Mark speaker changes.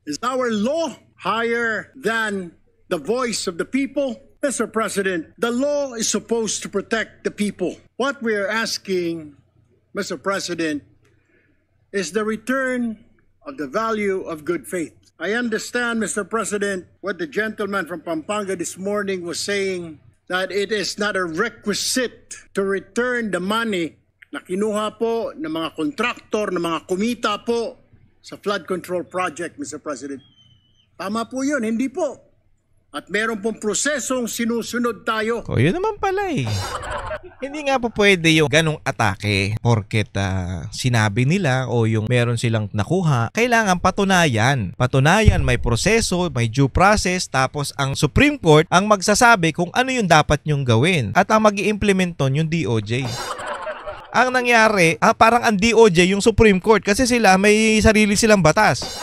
Speaker 1: Is our law higher than the voice of the people? Mr. President, the law is supposed to protect the people. What we are asking, Mr. President, is the return of the value of good faith. I understand, Mr. President, what the gentleman from Pampanga this morning was saying, that it is not a requisite to return the money na kinuha po ng mga kontraktor, ng mga kumita po sa flood control project, Mr. President. Tama po yun, hindi po. At meron pong prosesong sinusunod tayo.
Speaker 2: O yun naman pala eh. Hindi nga po pwede yung ganong atake porket sinabi nila o yung meron silang nakuha. Kailangan patunayan. Patunayan, may proseso, may due process, tapos ang Supreme Court ang magsasabi kung ano yung dapat nyong gawin. At ang mag-i-implement nun yung DOJ. Ang nangyari, parang ang DOJ yung Supreme Court kasi sila may sarili silang batas.